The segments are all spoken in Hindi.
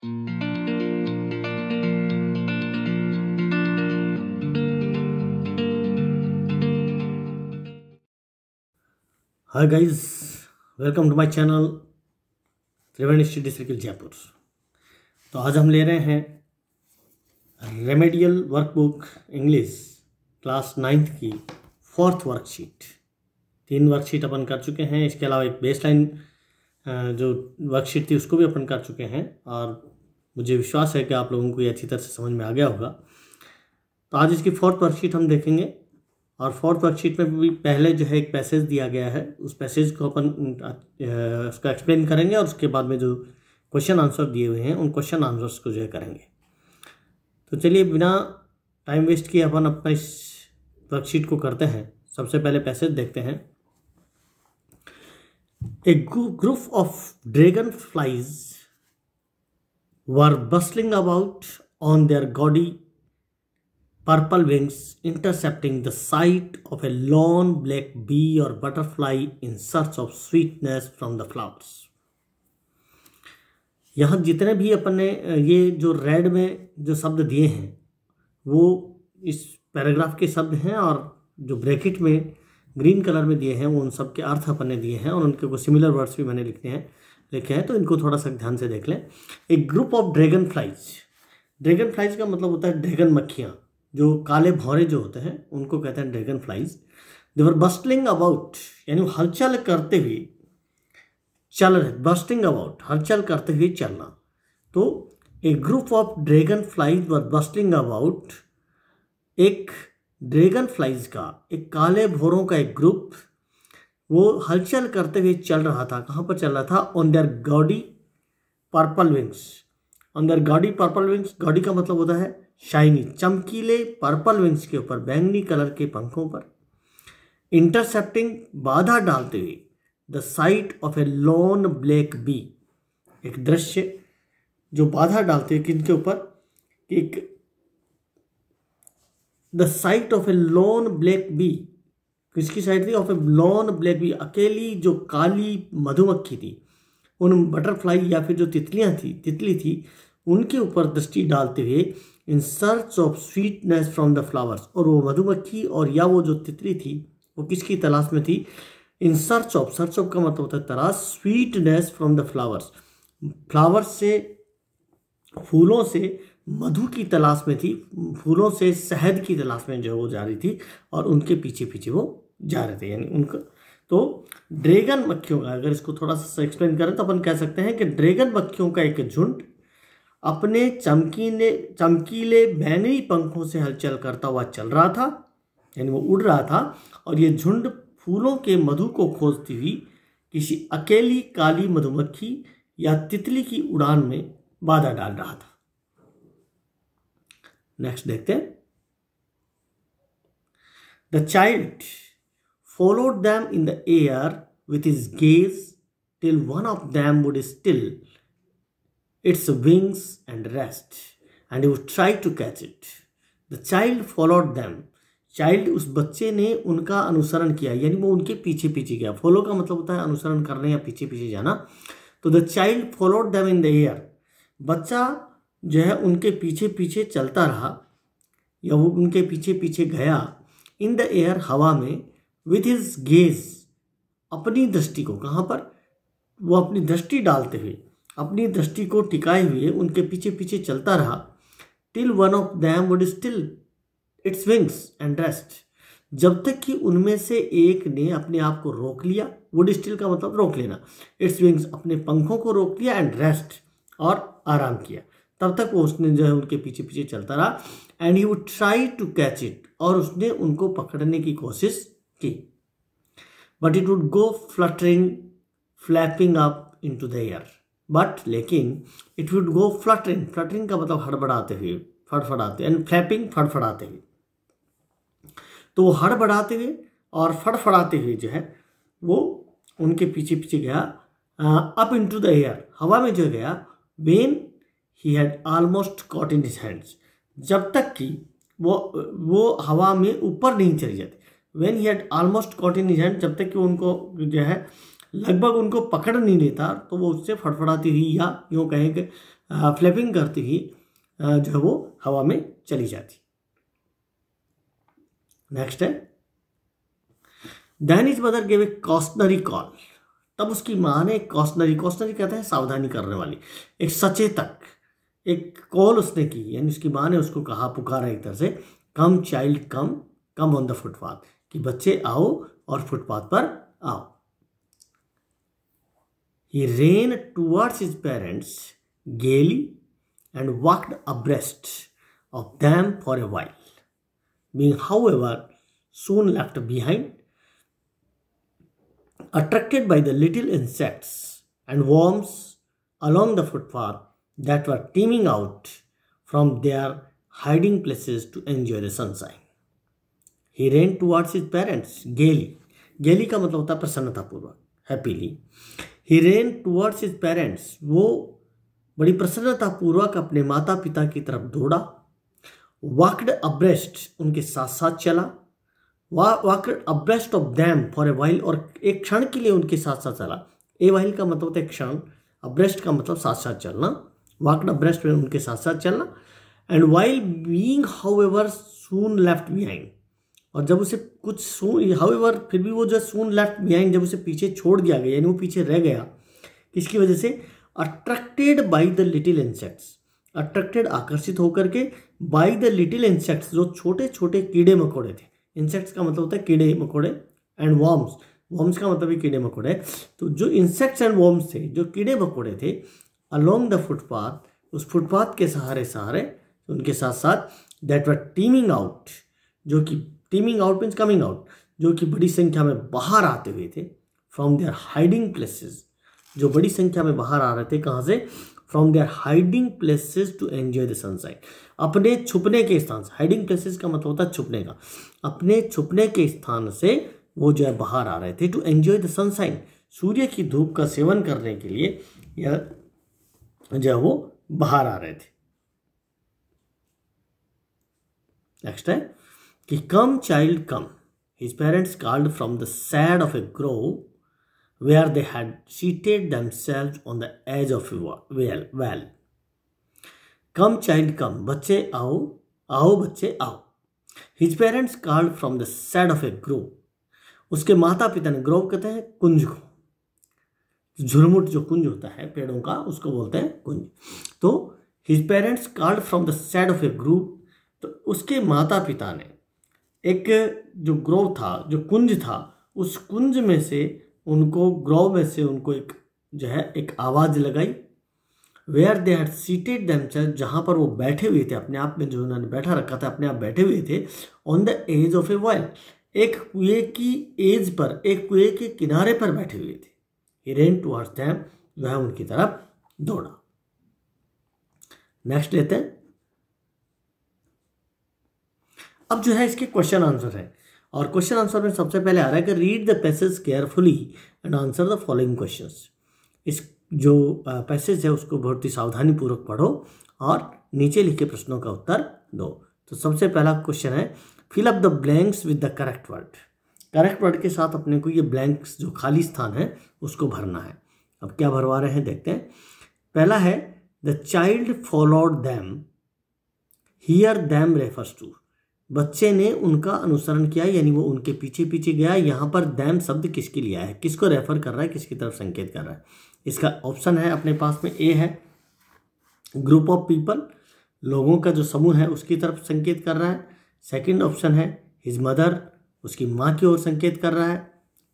Hi guys, welcome to my channel Triveni study circle Jaipur. तो आज हम ले रहे हैं remedial workbook English class 9th की 4th वर्कशीट। 3 वर्कशीट अपन कर चुके हैं, इसके अलावा एक बेसलाइन जो वर्कशीट थी उसको भी अपन कर चुके हैं और मुझे विश्वास है कि आप लोगों को ये अच्छी तरह से समझ में आ गया होगा। तो आज इसकी 4th वर्कशीट हम देखेंगे और 4th वर्कशीट में भी पहले जो है एक पैसेज दिया गया है, उस पैसेज को अपन उसका एक्सप्लेन करेंगे और उसके बाद में जो क्वेश्चन आंसर दिए हुए हैं उन क्वेश्चन आंसर्स को जो है करेंगे। तो चलिए बिना टाइम वेस्ट किए अपन अपना इस वर्कशीट को करते हैं। सबसे पहले पैसेज देखते हैं। A group of dragonflies were bustling about on their gaudy purple wings, intercepting the sight of a lone black bee or butterfly in search of sweetness from the flowers। यहाँ जितने भी अपन ने ये जो रेड में जो शब्द दिए हैं वो इस पैराग्राफ के शब्द हैं और जो ब्रैकेट में ग्रीन कलर में दिए हैं वो उन सब के अर्थ अपन ने दिए हैं और उनके कुछ सिमिलर वर्ड्स भी मैंने लिखे हैं, तो इनको थोड़ा सा ध्यान से देख लें। एक ग्रुप ऑफ ड्रैगन फ्लाइज का मतलब होता है ड्रैगन मक्खियाँ, जो काले भौरे जो होते हैं उनको कहते हैं dragon flies. They were bustling about, यानी हलचल करते हुए चल रहे, बस्टिंग अबाउट हलचल करते हुए चलना। तो a group of dragonflies were bustling about, एक ड्रैगन फ्लाइज का, एक काले भौरों का एक ग्रुप वो हलचल करते हुए चल रहा था। कहाँ पर चल रहा था? On their gaudy purple wings. On their gaudy purple wings, gaudy का मतलब होता है शाइनी, चमकीले पर्पल विंग्स के ऊपर, बैंगनी कलर के पंखों पर। इंटरसेप्टिंग, बाधा डालते हुए, the sight of a lone black bee, एक दृश्य जो बाधा डालते हुए किनके ऊपर? एक the sight of a lone black bee, किसकी साइड थी? Of a lone black bee, अकेली जो काली मधुमक्खी थी, उन बटरफ्लाई या फिर जो तितली थी उनके ऊपर दृष्टि डालते हुए in search of sweetness from the flowers. और वो मधुमक्खी और या वो जो तितली थी वो किसकी तलाश में थी? इन सर्च ऑफ का मतलब होता है तलाश, स्वीटनेस फ्रॉम द फ्लावर्स से, फूलों से मधु की तलाश में थी, फूलों से शहद की तलाश में जो वो जा रही थी और उनके पीछे पीछे वो जा रहे थे। यानी उनका तो ड्रैगन मक्खियों का, अगर इसको थोड़ा सा एक्सप्लेन करें तो अपन कह सकते हैं कि ड्रैगन मक्खियों का एक झुंड अपने चमकीले बैंगनी पंखों से हलचल करता हुआ चल रहा था, यानी वो उड़ रहा था। और ये झुंड फूलों के मधु को खोजती हुई किसी अकेली काली मधुमक्खी या तितली की उड़ान में बाधा डाल रहा था। नेक्स्ट देखते हैं। The child followed them in the air with his gaze till one of them would still its wings and rest, and he would try to catch it. The child followed them. Child, उस बच्चे ने उनका अनुसरण किया, यानी वो उनके पीछे पीछे गया। फॉलो का मतलब होता है अनुसरण करने या पीछे पीछे जाना। तो the child followed them in the air, बच्चा जो है उनके पीछे पीछे चलता रहा या वो उनके पीछे पीछे गया। इन द एयर, हवा में, विथ हिज गेज, अपनी दृष्टि को, कहाँ पर? वो अपनी दृष्टि डालते हुए, अपनी दृष्टि को टिकाए हुए उनके पीछे पीछे चलता रहा। Till one of them would still its wings and rest, जब तक कि उनमें से एक ने अपने आप को रोक लिया। वुड स्टिल का मतलब रोक लेना, इट्स विंग्स अपने पंखों को रोक लिया, एंड रेस्ट और आराम किया। तब तक वो उसने जो है उनके पीछे पीछे चलता रहा। And he would try to catch it, और उसने उनको पकड़ने की कोशिश की। But it would go flapping up into the air, but लेकिन इट वुड गो फ्लटरिंग का मतलब हड़बड़ाते हुए, फड़फड़ाते, एंड फ्लैपिंग फड़फड़ाते हुए। तो वो हड़बड़ाते हुए और फड़फड़ाते हुए जो है वो उनके पीछे पीछे गया अप इनटू द एयर, हवा में जो गया। When he had almost caught in his hands, जब तक कि वो हवा में ऊपर नहीं चली जाती। When he had almost caught in his hand, जब तक कि उनको जो है लगभग उनको पकड़ नहीं लेता, तो वो उससे फड़फड़ाती हुई या यूँ कहें कि फ्लैपिंग करती हुई जो है वो हवा में चली जाती। नेक्स्ट है, then his mother give a cautionary call. तब उसकी माँ ने कॉशनरी कहते हैं सावधानी करने वाली, एक सचेतक एक कॉल उसने की, यानी उसकी माँ ने उसको कहा, पुकारा एक तरह से, come child come, come on the footpath, कि बच्चे आओ और फुटपाथ पर आओ। He ran towards his parents gaily and walked abreast of them for a while, being however soon left behind, attracted by the little insects and worms along the footpath that were teeming out from their hiding places to enjoy the sunshine. He ran towards his parents gaily. Gaily का मतलब होता है प्रसन्नतापूर्वक, happily. He ran towards his parents, वो बड़ी प्रसन्नतापूर्वक अपने माता पिता की तरफ दौड़ा। Walked abreast, उनके साथ साथ चला। Walked abreast of them for a while, और एक क्षण के लिए उनके साथ साथ चला। ए while का मतलब होता है क्षण, abreast का मतलब साथ साथ चलना। Walked abreast में उनके साथ साथ चलना। And while being however soon left behind, और जब उसे कुछ हाउएवर फिर भी वो जो सून लेफ्ट बिहाइंड, जब उसे पीछे छोड़ दिया गया, यानी वो पीछे रह गया, किसकी वजह से? Attracted by the little insects, attracted आकर्षित होकर के, बाय द लिटिल इंसेक्ट्स, जो छोटे छोटे कीड़े मकोड़े थे। इंसेक्ट्स का मतलब होता है कीड़े मकोड़े, एंड वर्म्स, वर्म्स का मतलब भी कीड़े मकोड़े। तो जो इंसेक्ट्स एंड वर्म्स थे, जो कीड़े मकोड़े थे, अलोंग द फुटपाथ, उस फुटपाथ के सहारे सहारे उनके साथ साथ, दैट वर टीमिंग आउट, जो कि teeming out means coming out, जो कि बड़ी संख्या में बाहर आते हुए थे, फ्रॉम देयर हाइडिंग प्लेसेस, जो बड़ी संख्या में बाहर आ रहे थे, कहाँ से? From their hiding places to enjoy the sunshine, अपने छुपने के स्थान से। हाइडिंग प्लेसेस का मतलब होता है छुपने का, अपने छुपने के स्थान से वो जो है बाहर आ रहे थे, टू एंजॉय द सनशाइन, सूर्य की धूप का सेवन करने के लिए या जो है वो बाहर आ रहे थे। नेक्स्ट है कि come child come, his parents called from the sad of a grove where they had seated themselves on the edge of a well. Come child come, बच्चे आओ, आओ बच्चे आओ। His parents called from the sad of a grove, उसके माता पिता ने, ग्रोव कहते हैं कुंज को, झुरमुट जो कुंज होता है पेड़ों का, उसको बोलते हैं कुंज। तो his parents called from the sad of a Grove, तो उसके माता पिता ने एक जो ग्रोव था, जो कुंज था, उस कुंज में से उनको, ग्रोव में से उनको एक जो है एक आवाज़ लगाई। Where they had seated themselves, जहाँ पर वो बैठे हुए थे, अपने आप में जो उन्होंने बैठा रखा था, अपने आप बैठे हुए थे, on the edge of a well, एक कुएं की एज पर, एक कुएं के किनारे पर बैठे हुए थे। ही रेन टुवर्ड्स देम, जो है उनकी तरफ दौड़ा। नेक्स्ट लेते हैं, अब जो है इसके क्वेश्चन आंसर है, और क्वेश्चन आंसर में सबसे पहले आ रहा है कि read the passage carefully and answer the following questions. इस जो पैसेज है उसको बहुत ही सावधानी पूर्वक पढ़ो और नीचे लिखे प्रश्नों का उत्तर दो। तो सबसे पहला क्वेश्चन है, fill up the blanks with the correct word. Correct word के साथ अपने को ये ब्लैंक्स, जो खाली स्थान है, उसको भरना है। अब क्या भरवा रहे हैं देखते हैं। पहला है, the child followed them, here them refers to, बच्चे ने उनका अनुसरण किया, यानी वो उनके पीछे पीछे गया। यहाँ पर दैम शब्द किसके लिए आया है, किसको रेफर कर रहा है, किसकी तरफ संकेत कर रहा है? इसका ऑप्शन है अपने पास में, ए है ग्रुप ऑफ पीपल, लोगों का जो समूह है उसकी तरफ संकेत कर रहा है। सेकंड ऑप्शन है हिज मदर, उसकी माँ की ओर संकेत कर रहा है।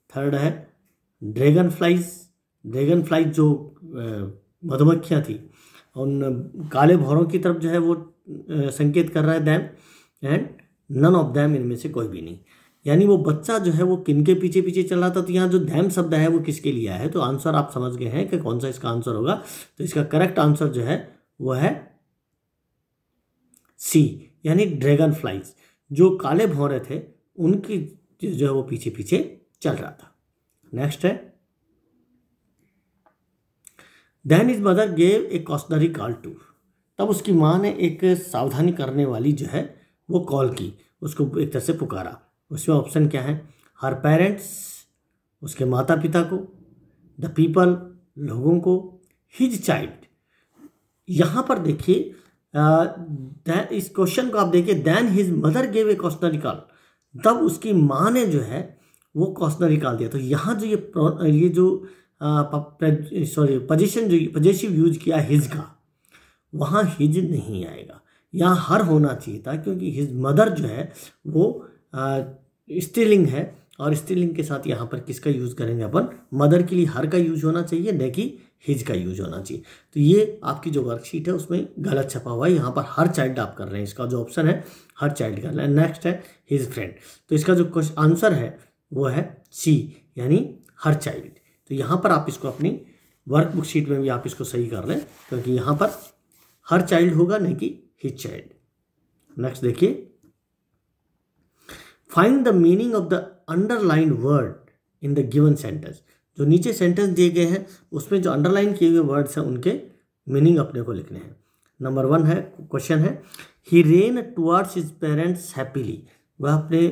थर्ड है ड्रैगन फ्लाइज, ड्रैगन फ्लाइज जो मधुमक्खियाँ थी, उन काले भौरों की तरफ जो है वो संकेत कर रहा है them. And none of them, इनमें से कोई भी नहीं। यानी वो बच्चा जो है वो किनके पीछे पीछे चल रहा था। तो यहाँ जो दैम शब्द है वो किसके लिए है, तो आंसर आप समझ गए हैं कि कौन सा इसका आंसर होगा। तो इसका करेक्ट आंसर जो है वो है सी, यानी ड्रैगन फ्लाइज, जो काले भौरे थे उनकी जो है वो पीछे पीछे चल रहा था। नेक्स्ट है, then his mother gave a cautionary call to, तब उसकी माँ ने एक सावधानी करने वाली जो है वो कॉल की, उसको एक तरह से पुकारा। उसमें ऑप्शन क्या है, हर पेरेंट्स, उसके माता पिता को, द पीपल, लोगों को, हिज चाइल्ड। यहाँ पर देखिए इस क्वेश्चन को आप देखिए, then his mother gave a questionary call, तब उसकी माँ ने जो है वो क्वेश्चनरी कॉल दिया। तो यहाँ जो ये जो पोजीशन जो पजेसिव यूज किया हिज का, वहाँ हिज नहीं आएगा, यहाँ हर होना चाहिए था, क्योंकि हिज मदर जो है वो स्त्रीलिंग है, और स्त्रीलिंग के साथ यहाँ पर किसका यूज़ करेंगे अपन, मदर के लिए हर का यूज होना चाहिए, न कि हिज का यूज होना चाहिए। तो ये आपकी जो वर्कशीट है उसमें गलत छपा हुआ है, यहाँ पर हर चाइल्ड आप कर रहे हैं, इसका जो ऑप्शन है हर चाइल्ड कर रहे हैं। नेक्स्ट है हिज फ्रेंड, तो इसका जो आंसर है वो है सी, यानी हर चाइल्ड। तो यहाँ पर आप इसको अपनी वर्कबुक शीट में भी आप इसको सही कर लें, क्योंकि यहाँ पर हर चाइल्ड होगा, नहीं कि हिज चाइल्ड। नेक्स्ट देखिए, find the meaning of the underlined word in the given sentence. जो नीचे सेंटेंस दिए गए हैं उसमें जो अंडरलाइन किए हुए वर्ड्स हैं उनके मीनिंग अपने को लिखने हैं। नंबर 1 है, क्वेश्चन है, he ran towards his parents happily, वह अपने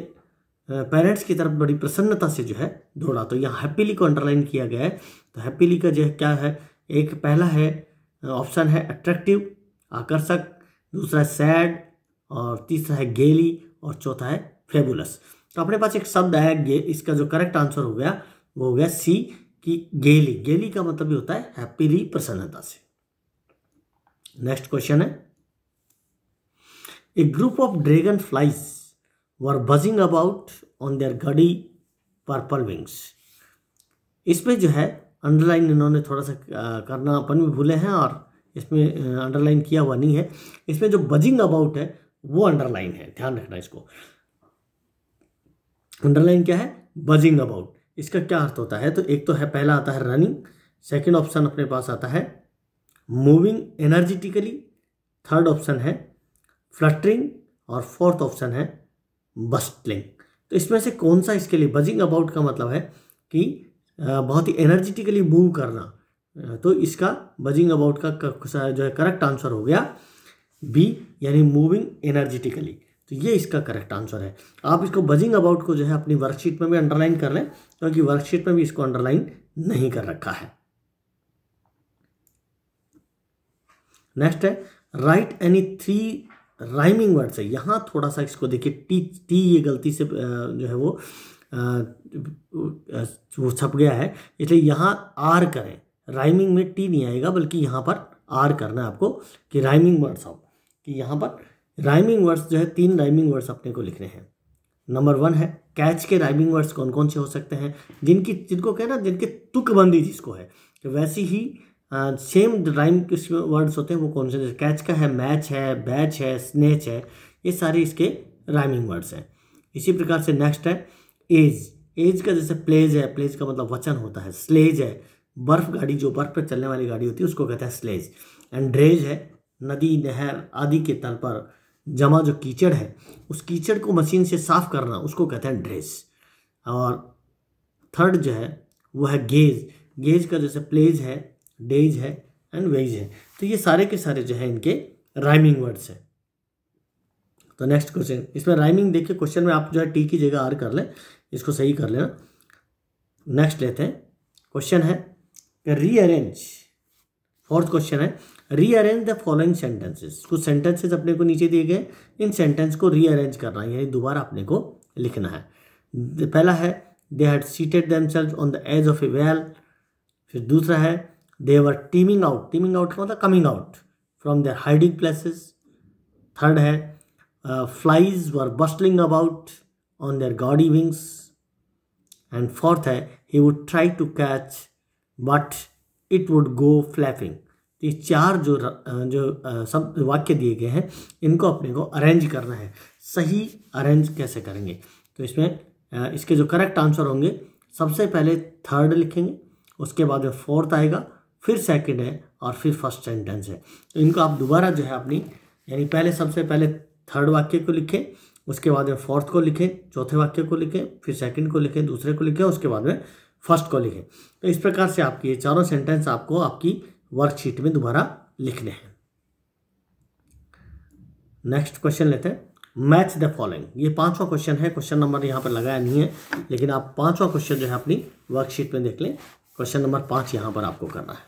पेरेंट्स की तरफ बड़ी प्रसन्नता से जो है दौड़ा। तो यहाँ हैप्पीली को अंडरलाइन किया गया है। तो हैप्पीली का जो है क्या है, एक पहला है ऑप्शन है अट्रैक्टिव, आकर्षक, दूसरा है सैड, और तीसरा है गेली, और चौथा है फेबुलस। तो अपने पास एक शब्द है, इसका जो करेक्ट आंसर हो गया वो हो गया सी की गेली। गेली का मतलब भी होता है हैप्पीली, प्रसन्नता से। नेक्स्ट क्वेश्चन है, a group of dragonflies were buzzing about on their gaudy purple wings. इसमें जो है अंडरलाइन इन्होंने थोड़ा सा करना अपन भी भूले हैं, और इसमें अंडरलाइन किया हुआ नहीं है। इसमें जो बजिंग अबाउट है वो अंडरलाइन है, ध्यान रखना इसको। अंडरलाइन क्या है, बजिंग अबाउट। इसका क्या अर्थ होता है, तो एक तो है, पहला आता है रनिंग, सेकंड ऑप्शन अपने पास आता है मूविंग एनर्जेटिकली, थर्ड ऑप्शन है फ्लटरिंग, और फोर्थ ऑप्शन है बस्टलिंग। तो इसमें से कौन सा इसके लिए, बजिंग अबाउट का मतलब है कि बहुत ही एनर्जेटिकली मूव करना, तो इसका बजिंग अबाउट का जो है करेक्ट आंसर हो गया बी, यानी मूविंग एनर्जेटिकली। तो ये इसका करेक्ट आंसर है। आप इसको बजिंग अबाउट को जो है अपनी वर्कशीट में भी अंडरलाइन कर लें, क्योंकि वर्कशीट में भी इसको अंडरलाइन नहीं कर रखा है। नेक्स्ट है, राइट एनी 3 राइमिंग वर्ड्स है। यहाँ थोड़ा सा इसको देखिए, टी ये गलती से जो है वो छप गया है, इसलिए यहाँ आर करें। राइमिंग में टी नहीं आएगा, बल्कि यहाँ पर आर करना है आपको, कि राइमिंग वर्ड्स हो, कि यहाँ पर राइमिंग वर्ड्स जो है 3 राइमिंग वर्ड्स अपने को लिखने हैं। नंबर 1 है, कैच के राइमिंग वर्ड्स कौन कौन से हो सकते हैं, जिनको कहना, जिनके तुकबंदी जिसको है, तो वैसी ही सेम राइम के वर्ड्स होते हैं वो कौन से, कैच का है मैच है, बैच है, स्नेच है, ये सारे इसके राइमिंग वर्ड्स हैं। इसी प्रकार से नेक्स्ट है एज। एज का जैसे प्लेज है, प्लेज का मतलब वचन होता है। स्लेज है, बर्फ गाड़ी, जो बर्फ पर चलने वाली गाड़ी होती है उसको कहते हैं स्लेज। एंड ड्रेज है, नदी, नहर आदि के तल पर जमा जो कीचड़ है, उस कीचड़ को मशीन से साफ करना, उसको कहते हैं ड्रेज। और थर्ड जो है वो है गेज। गेज का जैसे प्लेज है, डेज है, एंड वेज है। तो ये सारे के सारे जो है इनके राइमिंग वर्ड्स हैं। तो नेक्स्ट क्वेश्चन, इसमें राइमिंग देखिए, क्वेश्चन में आप जो है टी की जगह आर कर लें, इसको सही कर लेना। नेक्स्ट लेते हैं, क्वेश्चन है रीअरेंज। फोर्थ क्वेश्चन है, रीअरेंज द फॉलोइंग सेंटेंसेस। कुछ सेंटेंसेस अपने को नीचे दिए गए, इन सेंटेंस को रीअरेंज करना है, यानी दोबारा अपने को लिखना है। पहला है, they had seated themselves on the edge of a well. फिर दूसरा है, they were teeming out. Teeming out का मतलब coming out from their hiding places. Third है, flies were bustling about on their gaudy wings. And fourth है, he would try to catch but it would go flapping. ये 4 जो सब वाक्य दिए गए हैं, इनको अपने को अरेंज करना है। सही अरेंज कैसे करेंगे, तो इसमें इसके जो करेक्ट आंसर होंगे, सबसे पहले थर्ड लिखेंगे, उसके बाद में फोर्थ आएगा, फिर सेकंड है, और फिर फर्स्ट सेंटेंस है। तो इनको आप दोबारा जो है अपनी, यानी पहले सबसे पहले थर्ड वाक्य को लिखें, उसके बाद में फोर्थ को लिखें, चौथे वाक्य को लिखें, फिर सेकंड को लिखें, दूसरे को लिखें, उसके बाद में फर्स्ट को लिखें। तो इस प्रकार से आपकी ये चारों सेंटेंस आपको आपकी वर्कशीट में दोबारा लिखने हैं। नेक्स्ट क्वेश्चन लेते हैं, मैच द फॉलोइंग। ये 5वां क्वेश्चन है, क्वेश्चन नंबर यहाँ पर लगाया नहीं है, लेकिन आप 5वां क्वेश्चन जो है अपनी वर्कशीट में देख लें। क्वेश्चन नंबर 5 यहाँ पर आपको करना है।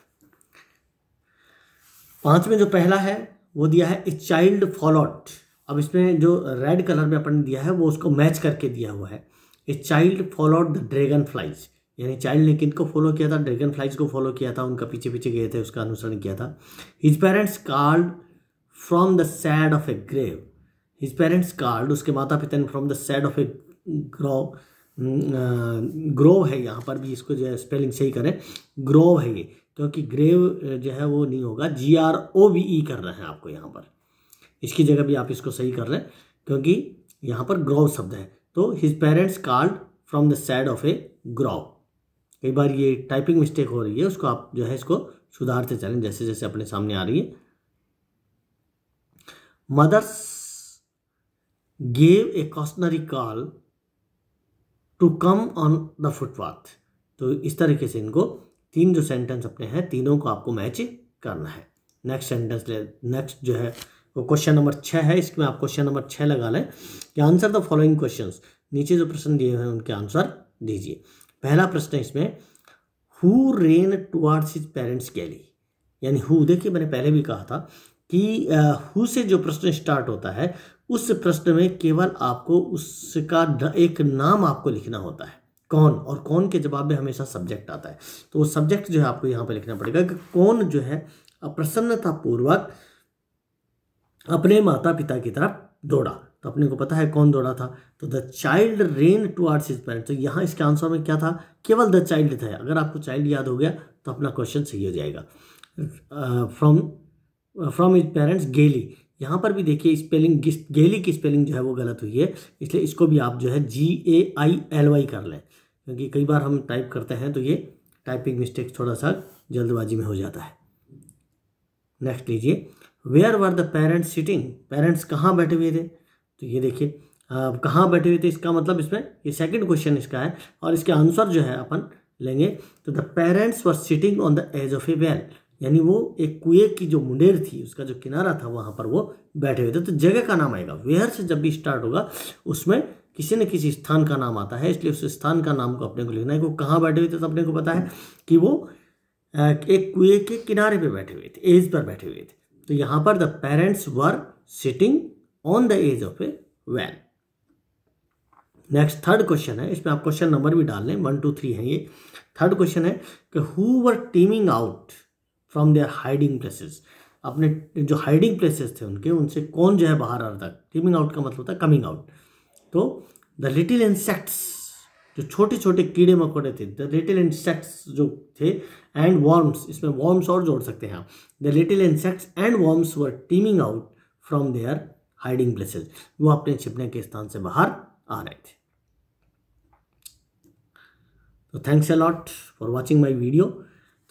5 में जो पहला है वो दिया है ए चाइल्ड फॉलोड। अब इसमें जो रेड कलर में अपन ने दिया है वो उसको मैच करके दिया हुआ है। A child followed the dragon flies, यानी चाइल्ड ने किनको फॉलो किया था? ड्रैगन फ्लाइज को फॉलो किया था, उनका पीछे पीछे गए थे, उसका अनुसरण किया था। His parents called from the sad of a grave. His parents called, उसके माता पिता ने from the sad of a grove, grove है यहाँ पर भी, इसको जो है स्पेलिंग सही करें, ग्रोव है ये, क्योंकि ग्रेव जो है वो नहीं होगा, GROVE कर रहे हैं आपको यहाँ पर, इसकी जगह भी आप इसको सही कर रहे हैं क्योंकि यहाँ पर ग्रोव शब्द है। तो his parents called from the sad of a Grove. कई बार ये टाइपिंग मिस्टेक हो रही है, उसको आप जो है इसको सुधारते चलें जैसे जैसे अपने सामने आ रही है। Mothers gave a cautionary call to come on the footpath. तो इस तरीके से इनको 3 जो सेंटेंस अपने हैं तीनों को आपको मैच करना है। नेक्स्ट सेंटेंस नेक्स्ट जो है वो क्वेश्चन नंबर 6 है, इसमें आप क्वेश्चन नंबर 6 लगा लें कि आंसर द फॉलोइंग क्वेश्चंस। नीचे जो प्रश्न दिए हुए हैं उनके आंसर दीजिए। पहला प्रश्न है इसमें, who ran towards his parents gaily, यानी हु, देखिए मैंने पहले भी कहा था कि हु से जो प्रश्न स्टार्ट होता है उस प्रश्न में केवल आपको उसका एक नाम आपको लिखना होता है, कौन, और कौन के जवाब में हमेशा सब्जेक्ट आता है। तो वो सब्जेक्ट जो है आपको यहाँ पे लिखना पड़ेगा कि कौन जो है प्रसन्नतापूर्वक अपने माता पिता की तरफ दौड़ा। तो अपने को पता है कौन दौड़ा था, तो the child rain towards his parents. तो यहाँ इसके आंसर में क्या था? केवल द चाइल्ड था। अगर आपको चाइल्ड याद हो गया तो अपना क्वेश्चन सही हो जाएगा। फ्रॉम हिज पेरेंट्स गेली, यहाँ पर भी देखिए स्पेलिंग, गेली की स्पेलिंग जो है वो गलत हुई है, इसलिए इसको भी आप जो है GAILY कर लें, क्योंकि कई बार हम टाइप करते हैं तो ये टाइपिंग मिस्टेक थोड़ा सा जल्दबाजी में हो जाता है। नेक्स्ट लीजिए, where were the parents sitting, parents कहाँ बैठे हुए थे? तो ये देखिए कहाँ बैठे हुए थे, इसका मतलब इसमें ये सेकंड क्वेश्चन इसका है, और इसके आंसर जो है अपन लेंगे तो the parents were sitting on the edge of a well, यानी वो एक कुएं की जो मुंडेर थी उसका जो किनारा था वहां पर वो बैठे हुए थे। तो जगह का नाम आएगा, वेयर से जब भी स्टार्ट होगा उसमें किसी न किसी स्थान का नाम आता है, इसलिए उस स्थान का नाम को अपने को लिखना है। वो कहाँ बैठे हुए थे तो अपने को पता है कि वो एक कुएं के किनारे पे बैठे हुए थे, एज पर बैठे हुए थे। तो यहाँ पर the parents were sitting on the edge of a well. Next third question है, इसमें आप क्वेश्चन नंबर भी डाल लें, 1 2 3 है ये। थर्ड क्वेश्चन है कि who were teeming out from their hiding places, अपने जो हाइडिंग प्लेसेस थे उनके, उनसे कौन जो है बाहर आ रहा था। टीमिंग आउट का मतलब होता है कमिंग आउट। तो द लिटिल इंसेक्ट्स, जो छोटे छोटे कीड़े मकोड़े थे, द लिटिल इंसेक्ट्स जो थे, एंड वॉर्म्स, इसमें वॉर्म्स और जोड़ सकते हैं आप, the little insects and worms were teeming out from their hiding places, वो अपने छिपने के स्थान से बाहर आ रहे थे। तो thanks a lot for watching my video.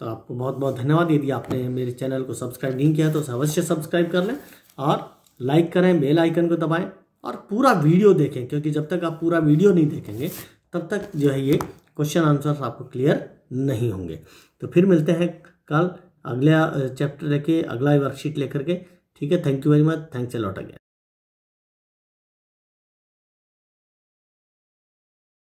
तो आपको बहुत बहुत धन्यवाद। यदि आपने मेरे चैनल को सब्सक्राइब नहीं किया तो अवश्य सब्सक्राइब कर लें और लाइक करें, बेल आइकन को दबाएं और पूरा वीडियो देखें, क्योंकि जब तक आप पूरा वीडियो नहीं देखेंगे तब तक जो है ये क्वेश्चन आंसर्स आपको क्लियर नहीं होंगे। तो फिर मिलते हैं कल अगला चैप्टर लेके, अगला वर्कशीट लेकर के। ठीक है, thank you very much, thanks a lot again.